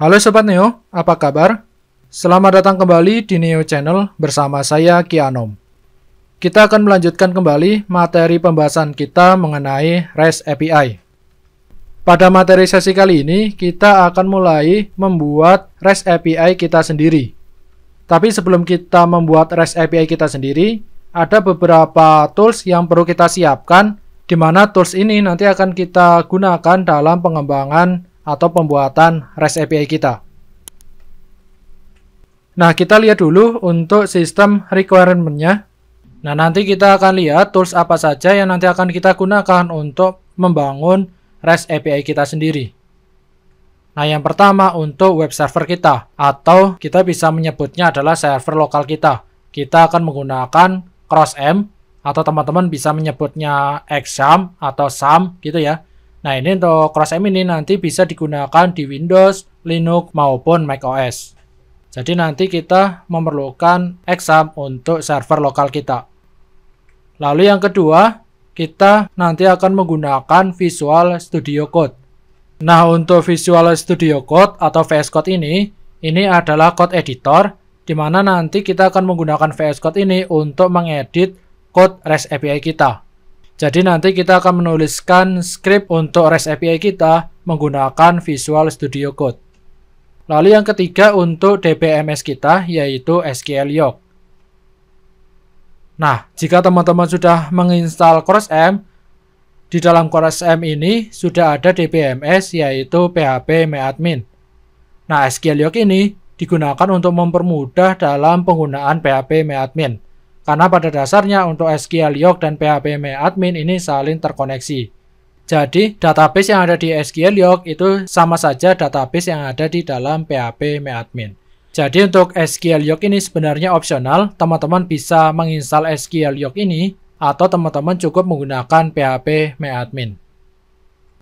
Halo Sobat Neo, apa kabar? Selamat datang kembali di Neo Channel bersama saya Kianom. Kita akan melanjutkan kembali materi pembahasan kita mengenai REST API. Pada materi sesi kali ini, kita akan mulai membuat REST API kita sendiri. Tapi sebelum kita membuat REST API kita sendiri, ada beberapa tools yang perlu kita siapkan, di mana tools ini nanti akan kita gunakan dalam pengembangan atau pembuatan REST API kita. Nah, kita lihat dulu untuk sistem requirement-nya. Nah, nanti kita akan lihat tools apa saja yang nanti akan kita gunakan untuk membangun REST API kita sendiri. Nah, yang pertama untuk web server kita, atau kita bisa menyebutnya adalah server lokal kita. Kita akan menggunakan CrossM, atau teman-teman bisa menyebutnya XAMPP atau SAM gitu ya. Nah, ini untuk CrossM ini nanti bisa digunakan di Windows, Linux, maupun macOS. Jadi nanti kita memerlukan XAMPP untuk server lokal kita. Lalu yang kedua, kita nanti akan menggunakan Visual Studio Code. Nah, untuk Visual Studio Code atau VS Code ini adalah code editor, di mana nanti kita akan menggunakan VS Code ini untuk mengedit code REST API kita. Jadi nanti kita akan menuliskan script untuk REST API kita menggunakan Visual Studio Code. Lalu yang ketiga untuk DBMS kita yaitu SQLiOC. Nah, jika teman-teman sudah menginstal CrossM, di dalam CrossM ini sudah ada DBMS yaitu phpMyAdmin. Nah, SQLiOC ini digunakan untuk mempermudah dalam penggunaan phpMyAdmin. Karena pada dasarnya untuk SQLiOC dan phpMyAdmin ini saling terkoneksi. Jadi, database yang ada di SQLiOC itu sama saja database yang ada di dalam phpMyAdmin. Jadi, untuk SQLiOC ini sebenarnya opsional. Teman-teman bisa menginstal SQLiOC ini atau teman-teman cukup menggunakan phpMyAdmin.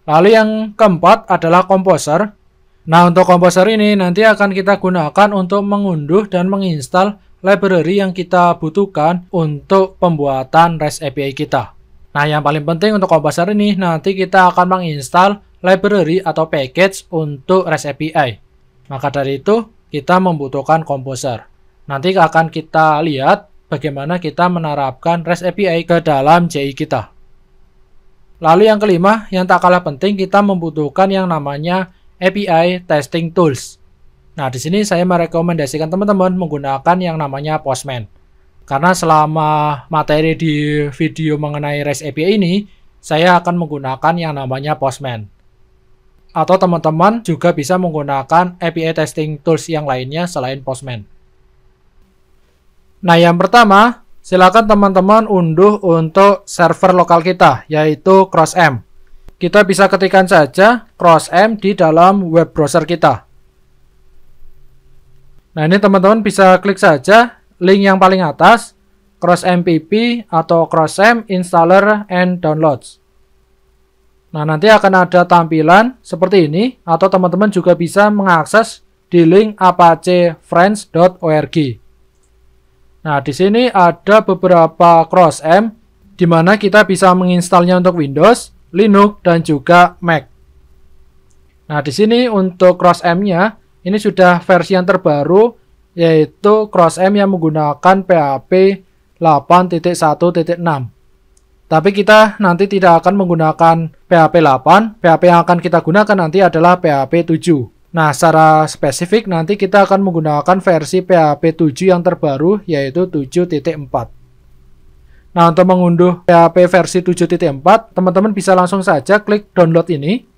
Lalu yang keempat adalah Composer. Nah, untuk Composer ini nanti akan kita gunakan untuk mengunduh dan menginstal library yang kita butuhkan untuk pembuatan REST API kita. Nah, yang paling penting untuk Composer ini nanti kita akan menginstal library atau package untuk REST API. Maka dari itu kita membutuhkan Composer. Nanti akan kita lihat bagaimana kita menerapkan REST API ke dalam JI kita. Lalu yang kelima, yang tak kalah penting, kita membutuhkan yang namanya API Testing Tools. Nah, di sini saya merekomendasikan teman-teman menggunakan yang namanya Postman. Karena selama materi di video mengenai REST API ini, saya akan menggunakan yang namanya Postman. Atau teman-teman juga bisa menggunakan API Testing Tools yang lainnya selain Postman. Nah, yang pertama, silakan teman-teman unduh untuk server lokal kita, yaitu CrossM. Kita bisa ketikkan saja CrossM di dalam web browser kita. Nah, ini teman-teman bisa klik saja link yang paling atas, CrossMPP atau CrossM Installer and Downloads. Nah, nanti akan ada tampilan seperti ini, atau teman-teman juga bisa mengakses di link apachefriends.org. Nah, di sini ada beberapa CrossM, di mana kita bisa menginstalnya untuk Windows, Linux, dan juga Mac. Nah, di sini untuk CrossM-nya, ini sudah versi yang terbaru, yaitu CrossM yang menggunakan PHP 8.1.6. Tapi kita nanti tidak akan menggunakan PHP 8. PHP yang akan kita gunakan nanti adalah PHP 7. Nah, secara spesifik nanti kita akan menggunakan versi PHP 7 yang terbaru, yaitu 7.4. Nah, untuk mengunduh PHP versi 7.4, teman-teman bisa langsung saja klik download ini.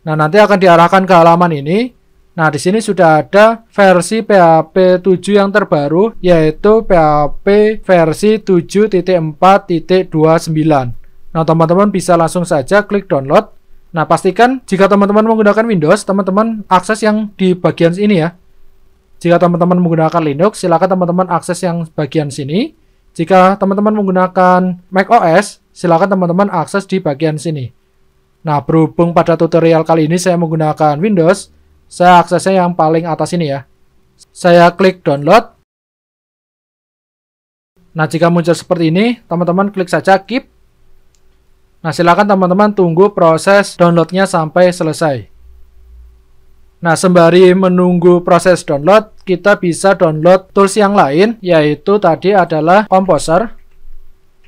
Nah, nanti akan diarahkan ke halaman ini. Nah, di sini sudah ada versi PHP 7 yang terbaru, yaitu PHP versi 7.4.29. Nah, teman-teman bisa langsung saja klik download. Nah, pastikan jika teman-teman menggunakan Windows, teman-teman akses yang di bagian ini ya. Jika teman-teman menggunakan Linux, silakan teman-teman akses yang bagian sini. Jika teman-teman menggunakan macOS, silakan teman-teman akses di bagian sini. Nah, berhubung pada tutorial kali ini saya menggunakan Windows, saya aksesnya yang paling atas ini ya. Saya klik download. Nah, jika muncul seperti ini, teman-teman klik saja keep. Nah, silakan teman-teman tunggu proses downloadnya sampai selesai. Nah, sembari menunggu proses download, kita bisa download tools yang lain, yaitu tadi adalah Composer.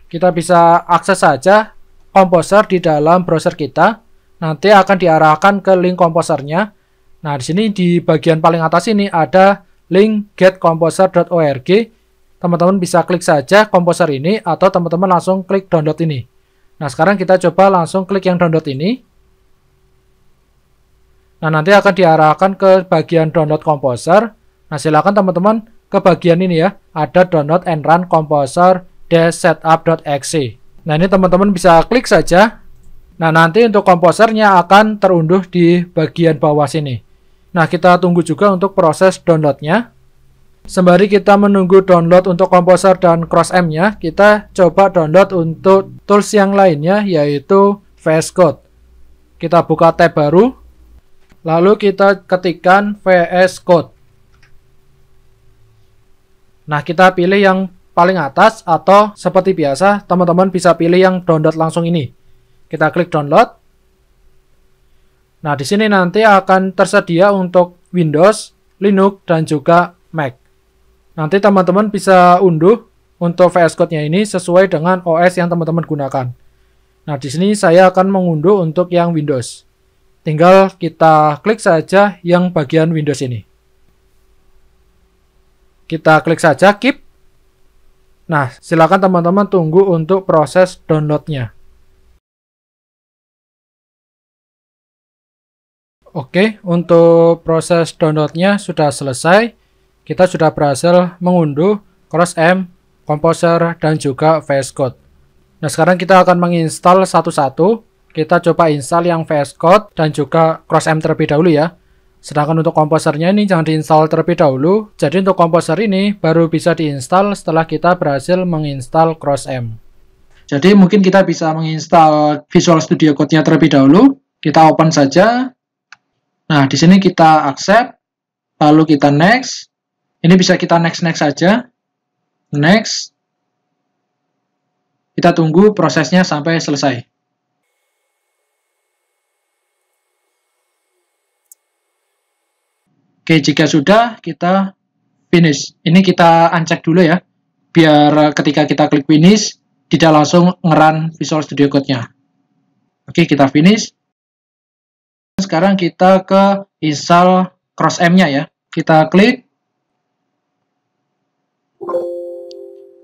Kita bisa akses saja Composer di dalam browser kita. Nanti akan diarahkan ke link Composernya. Nah, di sini di bagian paling atas ini ada link getcomposer.org. Teman-teman bisa klik saja Composer ini, atau teman-teman langsung klik download ini. Nah, sekarang kita coba langsung klik yang download ini. Nah, nanti akan diarahkan ke bagian download Composer. Nah, silakan teman-teman ke bagian ini ya. Ada download and run composer-setup.exe. Nah, ini teman-teman bisa klik saja. Nah, nanti untuk komposernya akan terunduh di bagian bawah sini. Nah, kita tunggu juga untuk proses downloadnya. Sembari kita menunggu download untuk Composer dan CrossM-nya, kita coba download untuk tools yang lainnya, yaitu VS Code. Kita buka tab baru, lalu kita ketikkan VS Code. Nah, kita pilih yang paling atas, atau seperti biasa, teman-teman bisa pilih yang download langsung ini. Kita klik download. Nah, di sini nanti akan tersedia untuk Windows, Linux, dan juga Mac. Nanti teman-teman bisa unduh untuk VS Code-nya ini sesuai dengan OS yang teman-teman gunakan. Nah, di sini saya akan mengunduh untuk yang Windows. Tinggal kita klik saja yang bagian Windows ini. Kita klik saja keep. Nah, silakan teman-teman tunggu untuk proses download-nya. Oke, untuk proses download-nya sudah selesai. Kita sudah berhasil mengunduh CrossM, Composer, dan juga VS Code. Nah, sekarang kita akan menginstal satu-satu. Kita coba install yang VS Code dan juga CrossM terlebih dahulu ya. Sedangkan untuk Composernya ini jangan diinstal terlebih dahulu. Jadi untuk Composer ini baru bisa diinstal setelah kita berhasil menginstal CrossM. Jadi mungkin kita bisa menginstal Visual Studio Code-nya terlebih dahulu. Kita open saja. Nah, di sini kita accept, lalu kita next. Ini bisa kita next saja. Next. Kita tunggu prosesnya sampai selesai. Oke, jika sudah, kita finish. Ini kita uncheck dulu ya, biar ketika kita klik finish, tidak langsung nge-run Visual Studio Code-nya. Oke, kita finish. Sekarang kita ke install CrossM-nya ya. Kita klik.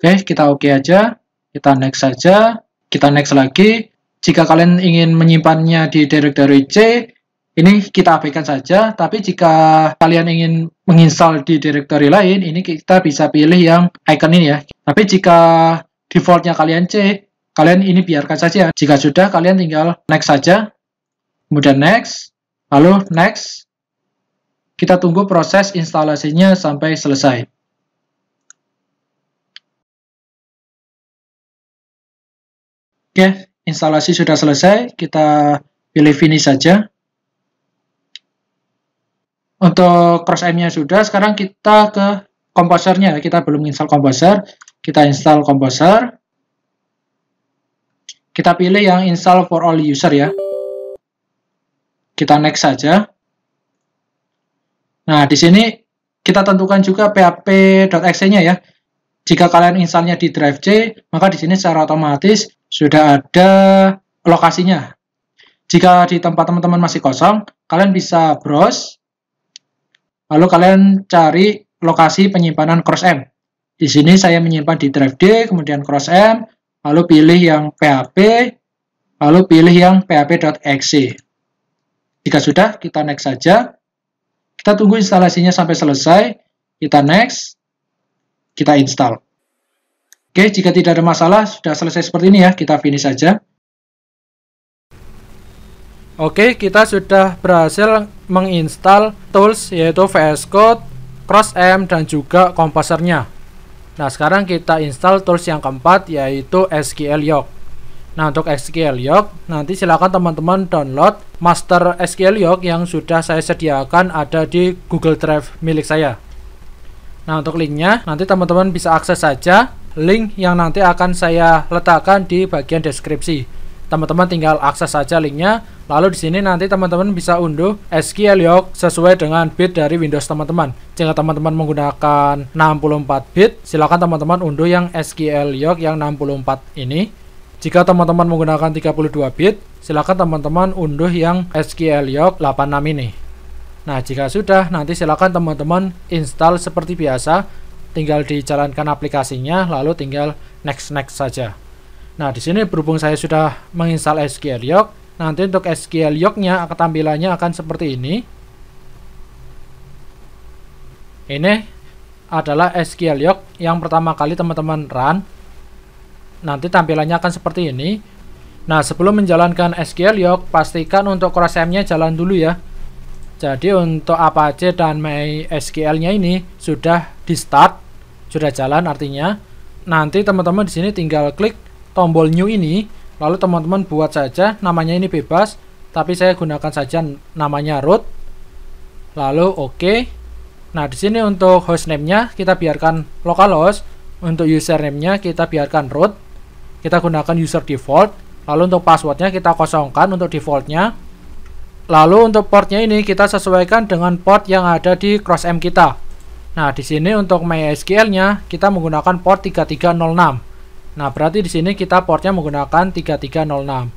Oke, kita oke aja. Kita next saja. Kita next lagi. Jika kalian ingin menyimpannya di directory C, ini kita abaikan saja. Tapi jika kalian ingin menginstal di directory lain, ini kita bisa pilih yang icon ini ya. Tapi jika defaultnya kalian C, kalian ini biarkan saja. Jika sudah, kalian tinggal next saja. Kemudian next, lalu next. Kita tunggu proses instalasinya sampai selesai. Oke, instalasi sudah selesai. Kita pilih finish saja. Untuk CrossM-nya sudah, sekarang kita ke Composer-nya. Kita belum install Composer. Kita install Composer. Kita pilih yang install for all user ya. Kita next saja. Nah, di sini kita tentukan juga php.exe-nya ya. Jika kalian installnya di drive C, maka di sini secara otomatis sudah ada lokasinya. Jika di tempat teman-teman masih kosong, kalian bisa browse, lalu kalian cari lokasi penyimpanan CrossM. Di sini saya menyimpan di drive D, kemudian CrossM, lalu pilih yang PHP, lalu pilih yang php.exe. Jika sudah, kita next saja. Kita tunggu instalasinya sampai selesai. Kita next. Kita install. Oke, jika tidak ada masalah, sudah selesai seperti ini ya. Kita finish saja. Oke, kita sudah berhasil menginstal tools yaitu VS Code, CrossM, dan juga Composer-nya. Nah, sekarang kita install tools yang keempat yaitu SQLYoK. Nah, untuk SQLYoK, nanti silakan teman-teman download master SQLYoK yang sudah saya sediakan ada di Google Drive milik saya. Nah, untuk linknya nanti teman-teman bisa akses saja link yang nanti akan saya letakkan di bagian deskripsi. Teman-teman tinggal akses saja linknya, Lalu di sini nanti teman-teman bisa unduh SQL Yoke sesuai dengan bit dari Windows teman-teman. Jika teman-teman menggunakan 64 bit, silakan teman-teman unduh yang SQL Yoke yang 64 ini. Jika teman-teman menggunakan 32 bit, silakan teman-teman unduh yang SQL Yoke 86 ini. Nah, jika sudah, nanti silakan teman-teman install seperti biasa. Tinggal dijalankan aplikasinya, lalu tinggal next saja. Nah, di sini berhubung saya sudah menginstal SQL Yoke, nanti untuk SQL Yoke-nya tampilannya akan seperti ini. Ini adalah SQL Yoke yang pertama kali teman-teman run. Nanti tampilannya akan seperti ini. Nah, sebelum menjalankan SQL Yoke, pastikan untuk CrossM-nya jalan dulu ya. Jadi untuk Apache dan MySQL-nya ini sudah di start, sudah jalan artinya. Nanti teman-teman di sini tinggal klik tombol new ini, lalu teman-teman buat saja namanya ini bebas, tapi saya gunakan saja namanya root. Lalu oke. Nah, di sini untuk hostname-nya kita biarkan localhost, untuk username-nya kita biarkan root. Kita gunakan user default. Lalu untuk password-nya kita kosongkan untuk default-nya. Lalu untuk portnya ini kita sesuaikan dengan port yang ada di CrossM kita. Nah, di sini untuk MySQL-nya kita menggunakan port 3306. Nah, berarti di sini kita portnya menggunakan 3306.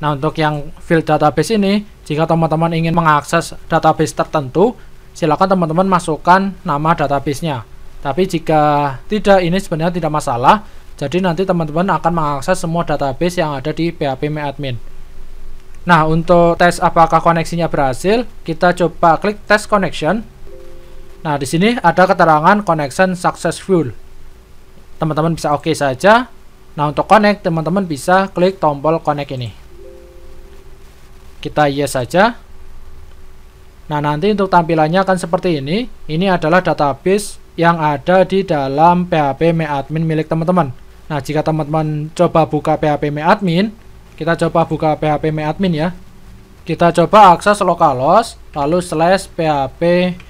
Nah, untuk yang field database ini, jika teman-teman ingin mengakses database tertentu, silakan teman-teman masukkan nama database-nya. Tapi jika tidak, ini sebenarnya tidak masalah. Jadi nanti teman-teman akan mengakses semua database yang ada di phpMyAdmin. Nah, untuk tes apakah koneksinya berhasil, kita coba klik test connection. Nah, di sini ada keterangan connection successful. Teman-teman bisa oke saja. Nah, untuk connect, teman-teman bisa klik tombol connect ini. Kita yes saja. Nah, nanti untuk tampilannya akan seperti ini. Ini adalah database yang ada di dalam phpMyAdmin milik teman-teman. Nah, jika teman-teman coba buka phpMyAdmin, kita coba buka phpMyAdmin ya. Kita coba akses localhost, lalu /phpMyAdmin.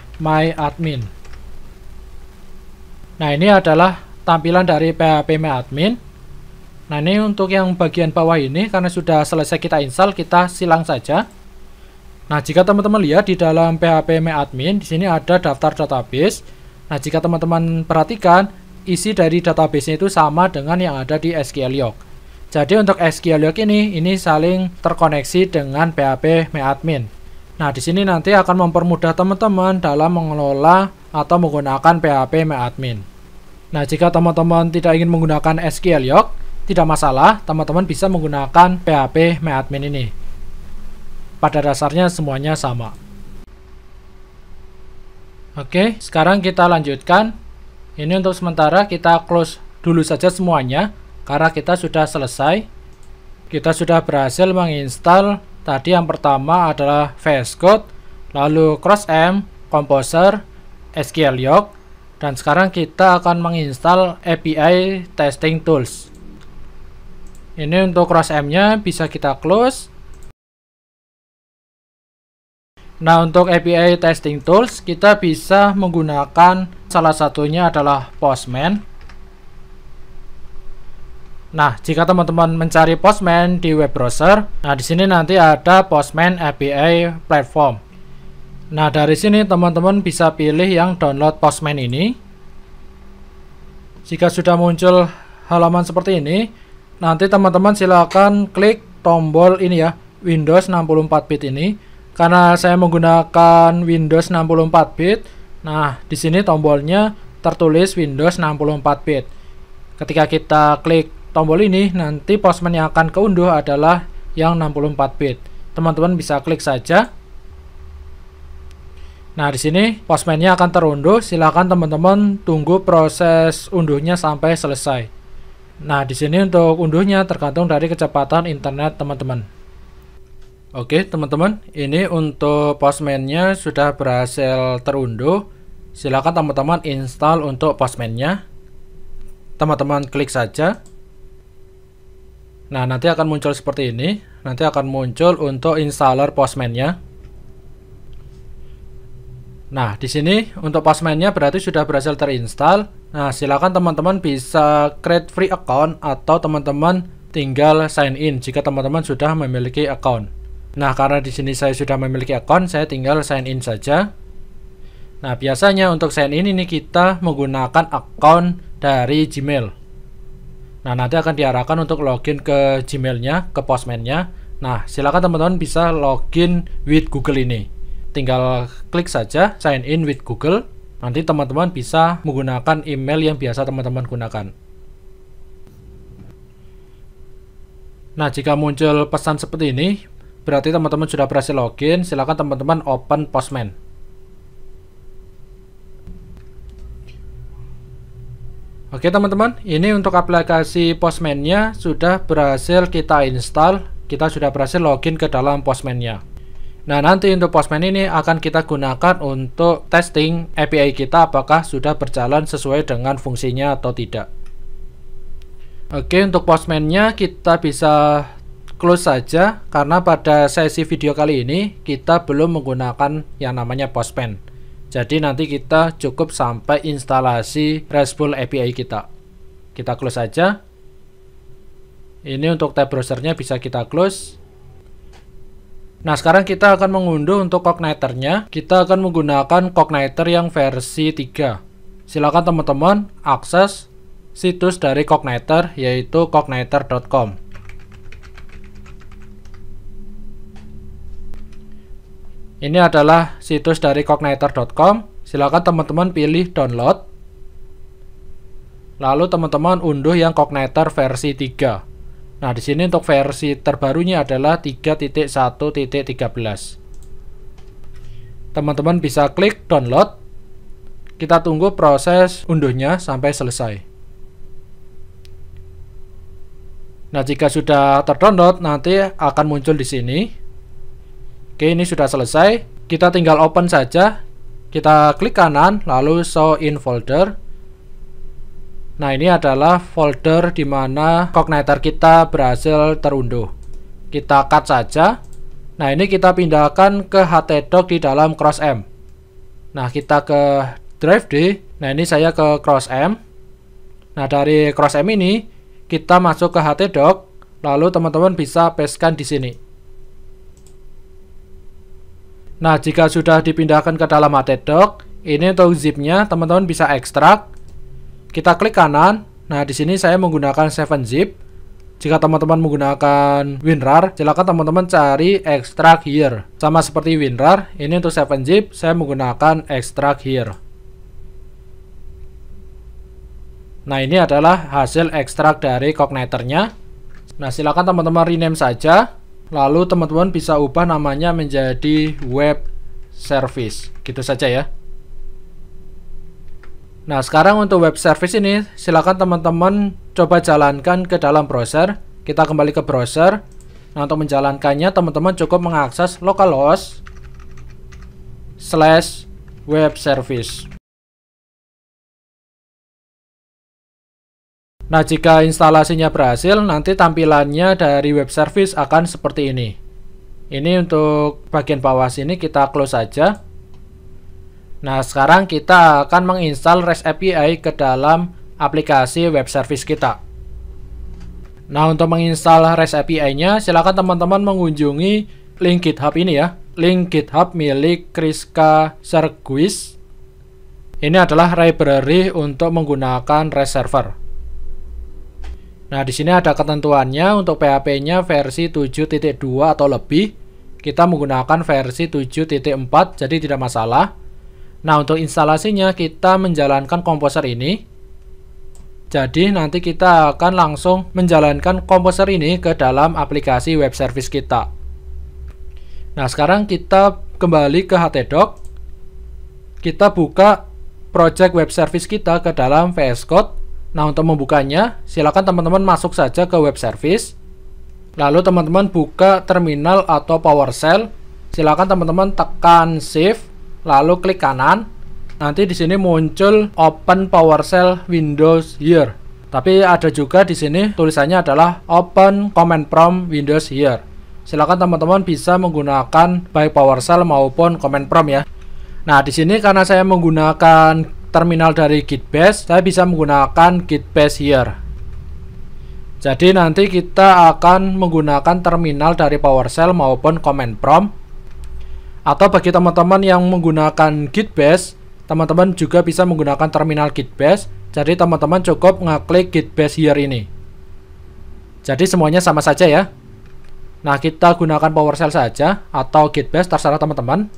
Nah, ini adalah tampilan dari phpMyAdmin. Nah, ini untuk yang bagian bawah ini, karena sudah selesai kita install, kita silang saja. Nah, jika teman-teman lihat di dalam phpMyAdmin, di sini ada daftar database. Nah, jika teman-teman perhatikan, isi dari database itu sama dengan yang ada di SQL Yoke. Jadi untuk SQL Yoke ini saling terkoneksi dengan phpMyAdmin. Nah, di sini nanti akan mempermudah teman-teman dalam mengelola atau menggunakan phpMyAdmin. Nah, jika teman-teman tidak ingin menggunakan SQL Yoke, tidak masalah, teman-teman bisa menggunakan phpMyAdmin ini. Pada dasarnya semuanya sama. Oke, sekarang kita lanjutkan. Ini untuk sementara kita close dulu saja semuanya. Karena kita sudah selesai, kita sudah berhasil menginstal. Tadi yang pertama adalah VS Code, lalu CrossM, Composer, SQL Yoke, dan sekarang kita akan menginstal API Testing Tools. Ini untuk CrossM-nya bisa kita close. Nah, untuk API Testing Tools kita bisa menggunakan salah satunya adalah Postman. Nah, jika teman-teman mencari Postman di web browser, nah di sini nanti ada Postman API Platform. Nah, dari sini teman-teman bisa pilih yang download Postman ini. Jika sudah muncul halaman seperti ini, nanti teman-teman silakan klik tombol ini ya, Windows 64 bit ini. Karena saya menggunakan Windows 64 bit, nah di sini tombolnya tertulis Windows 64 bit. Ketika kita klik tombol ini, nanti Postman yang akan keunduh adalah yang 64 bit. Teman-teman bisa klik saja. Nah, di sini Postman-nya akan terunduh. Silakan teman-teman tunggu proses unduhnya sampai selesai. Nah, di sini untuk unduhnya tergantung dari kecepatan internet teman-teman. Oke, teman-teman, ini untuk Postman-nya sudah berhasil terunduh. Silakan teman-teman install untuk Postman-nya. Teman-teman klik saja. Nah, nanti akan muncul seperti ini. Nanti akan muncul untuk installer Postman-nya. Nah, di sini untuk Postman-nya berarti sudah berhasil terinstall. Nah, silakan teman-teman bisa create free account atau teman-teman tinggal sign in jika teman-teman sudah memiliki account. Nah, karena di sini saya sudah memiliki akun, saya tinggal sign in saja. Nah, biasanya untuk sign in ini kita menggunakan akun dari Gmail. Nah, nanti akan diarahkan untuk login ke Gmailnya, ke Postman-nya. Nah, silakan teman-teman bisa login with Google ini. Tinggal klik saja sign in with Google. Nanti teman-teman bisa menggunakan email yang biasa teman-teman gunakan. Nah, jika muncul pesan seperti ini, berarti teman-teman sudah berhasil login. Silakan teman-teman open Postman. Oke teman-teman, ini untuk aplikasi Postman-nya sudah berhasil kita install. Kita sudah berhasil login ke dalam Postman-nya. Nah, nanti untuk Postman ini akan kita gunakan untuk testing API kita apakah sudah berjalan sesuai dengan fungsinya atau tidak. Oke, untuk Postman-nya kita bisa close saja karena pada sesi video kali ini kita belum menggunakan yang namanya Postman. Jadi nanti kita cukup sampai instalasi RESTful API kita. Kita close saja. Ini untuk tab browsernya bisa kita close. Nah, sekarang kita akan mengunduh untuk Cogniter-nya. Kita akan menggunakan Cogniter yang versi 3. Silakan teman-teman akses situs dari Cogniter, yaitu cogniter.com. Ini adalah situs dari cogniter.com. Silakan teman-teman pilih download. Lalu teman-teman unduh yang Cogniter versi 3. Nah, di sini untuk versi terbarunya adalah 3.1.13. Teman-teman bisa klik download. Kita tunggu proses unduhnya sampai selesai. Nah, jika sudah terdownload, nanti akan muncul di sini. Oke, ini sudah selesai. Kita tinggal open saja. Kita klik kanan, lalu show in folder. Nah, ini adalah folder di mana Cogniter kita berhasil terunduh. Kita cut saja. Nah, ini kita pindahkan ke htdoc di dalam CrossM. Nah, kita ke drive D. Nah, ini saya ke CrossM. Nah, dari CrossM ini kita masuk ke htdoc, lalu teman-teman bisa pastekan di sini. Nah, jika sudah dipindahkan ke dalam htdoc, ini untuk zipnya teman-teman bisa ekstrak. Kita klik kanan. Nah, di sini saya menggunakan 7-zip. Jika teman-teman menggunakan WinRAR, silakan teman-teman cari extract here. Sama seperti WinRAR, ini untuk 7-zip saya menggunakan extract here. Nah, ini adalah hasil ekstrak dari Cogniter-nya. Nah, silakan teman-teman rename saja. Lalu teman-teman bisa ubah namanya menjadi web service. Gitu saja ya. Nah, sekarang untuk web service ini, silakan teman-teman coba jalankan ke dalam browser. Kita kembali ke browser. Nah, untuk menjalankannya, teman-teman cukup mengakses localhost/web service. Nah, jika instalasinya berhasil, nanti tampilannya dari web service akan seperti ini. Ini untuk bagian bawah sini kita close saja. Nah, sekarang kita akan menginstal REST API ke dalam aplikasi web service kita. Nah, untuk menginstal REST API-nya, silakan teman-teman mengunjungi link GitHub ini ya. Link GitHub milik Kriska Serguis. Ini adalah library untuk menggunakan REST server. Nah, di sini ada ketentuannya untuk PHP-nya versi 7.2 atau lebih. Kita menggunakan versi 7.4, jadi tidak masalah. Nah, untuk instalasinya kita menjalankan Composer ini. Jadi nanti kita akan langsung menjalankan Composer ini ke dalam aplikasi web service kita. Nah, sekarang kita kembali ke htdoc. Kita buka project web service kita ke dalam VS Code. Nah, untuk membukanya, silakan teman-teman masuk saja ke web service. Lalu teman-teman buka terminal atau PowerShell. Silakan teman-teman tekan Shift. Lalu klik kanan. Nanti di sini muncul Open PowerShell Windows Here. Tapi ada juga di sini tulisannya adalah Open Command Prompt Windows Here. Silakan teman-teman bisa menggunakan baik PowerShell maupun Command Prompt ya. Nah, di sini karena saya menggunakan terminal dari Git Bash, saya bisa menggunakan Git Bash Here. Jadi nanti kita akan menggunakan terminal dari PowerShell maupun command prompt. Atau bagi teman-teman yang menggunakan Git Bash, teman-teman juga bisa menggunakan terminal Git Bash. Jadi teman-teman cukup ngeklik Git Bash here ini. Jadi semuanya sama saja ya. Nah, kita gunakan PowerShell saja atau Git Bash, terserah teman-teman.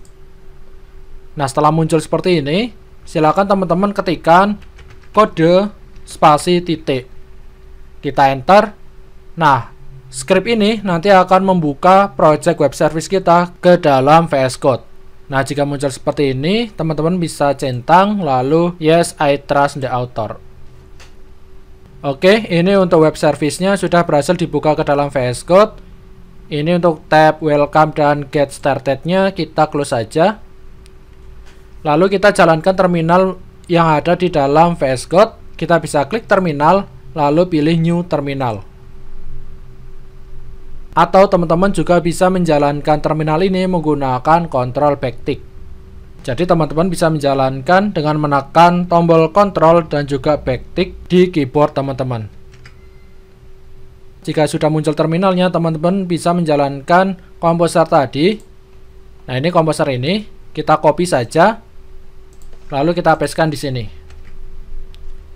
Nah, setelah muncul seperti ini, silakan teman-teman ketikkan kode spasi titik. Kita enter. Nah, script ini nanti akan membuka project web service kita ke dalam VS Code. Nah, jika muncul seperti ini, teman-teman bisa centang lalu yes, I trust the author. Oke, ini untuk web service-nya sudah berhasil dibuka ke dalam VS Code. Ini untuk tab welcome dan get started-nya kita close saja. Lalu kita jalankan terminal yang ada di dalam VS Code. Kita bisa klik terminal, lalu pilih new terminal. Atau teman-teman juga bisa menjalankan terminal ini menggunakan kontrol backtick. Jadi teman-teman bisa menjalankan dengan menekan tombol kontrol dan juga backtick di keyboard teman-teman. Jika sudah muncul terminalnya, teman-teman bisa menjalankan komposer tadi. Nah, ini komposer ini kita copy saja, lalu kita pastekan di sini.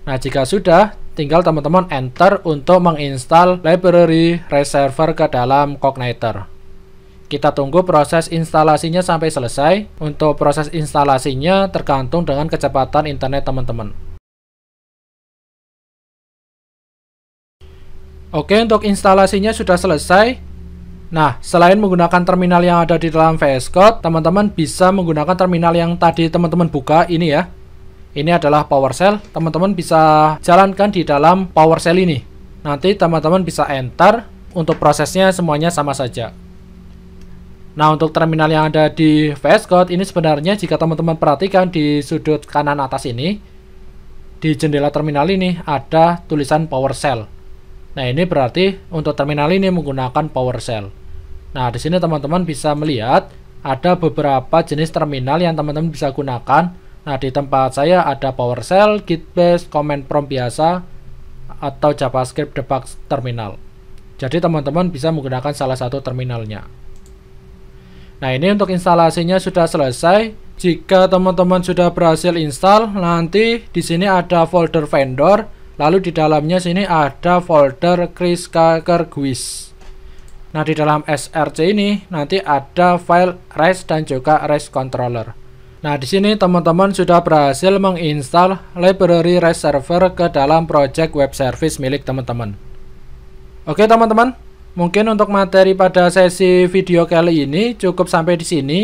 Nah, jika sudah, tinggal teman-teman enter untuk menginstal library REST server ke dalam Cogniter. Kita tunggu proses instalasinya sampai selesai. Untuk proses instalasinya tergantung dengan kecepatan internet teman-teman. Oke, untuk instalasinya sudah selesai. Nah, selain menggunakan terminal yang ada di dalam VS Code, teman-teman bisa menggunakan terminal yang tadi teman-teman buka ini ya. Ini adalah PowerShell, teman-teman bisa jalankan di dalam PowerShell ini. Nanti teman-teman bisa enter, untuk prosesnya semuanya sama saja. Nah, untuk terminal yang ada di VS Code ini sebenarnya jika teman-teman perhatikan di sudut kanan atas ini, di jendela terminal ini ada tulisan PowerShell. Nah, ini berarti untuk terminal ini menggunakan PowerShell. Nah, di sini teman-teman bisa melihat ada beberapa jenis terminal yang teman-teman bisa gunakan. Nah, di tempat saya ada PowerShell, Git Bash, command prompt biasa, atau JavaScript debug terminal. Jadi teman-teman bisa menggunakan salah satu terminalnya. Nah, ini untuk instalasinya sudah selesai. Jika teman-teman sudah berhasil install, nanti di sini ada folder vendor, lalu di dalamnya sini ada folder Chris Kaker GUIS. Nah, di dalam src ini nanti ada file REST dan juga REST controller. Nah, di sini teman-teman sudah berhasil menginstal library REST server ke dalam project web service milik teman-teman. Oke, teman-teman, mungkin untuk materi pada sesi video kali ini cukup sampai di sini.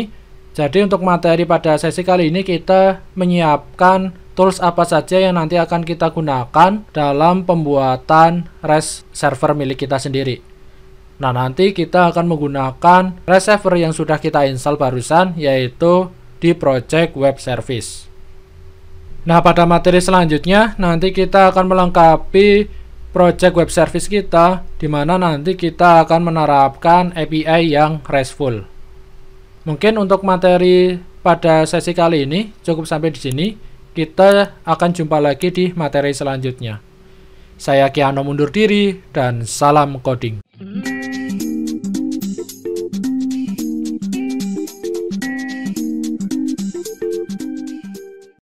Jadi untuk materi pada sesi kali ini kita menyiapkan tools apa saja yang nanti akan kita gunakan dalam pembuatan REST server milik kita sendiri. Nah, nanti kita akan menggunakan REST server yang sudah kita install barusan, yaitu di project web service. Nah, pada materi selanjutnya nanti kita akan melengkapi project web service kita, di mana nanti kita akan menerapkan API yang RESTful. Mungkin untuk materi pada sesi kali ini cukup sampai di sini. Kita akan jumpa lagi di materi selanjutnya. Saya Kiano mundur diri dan salam coding.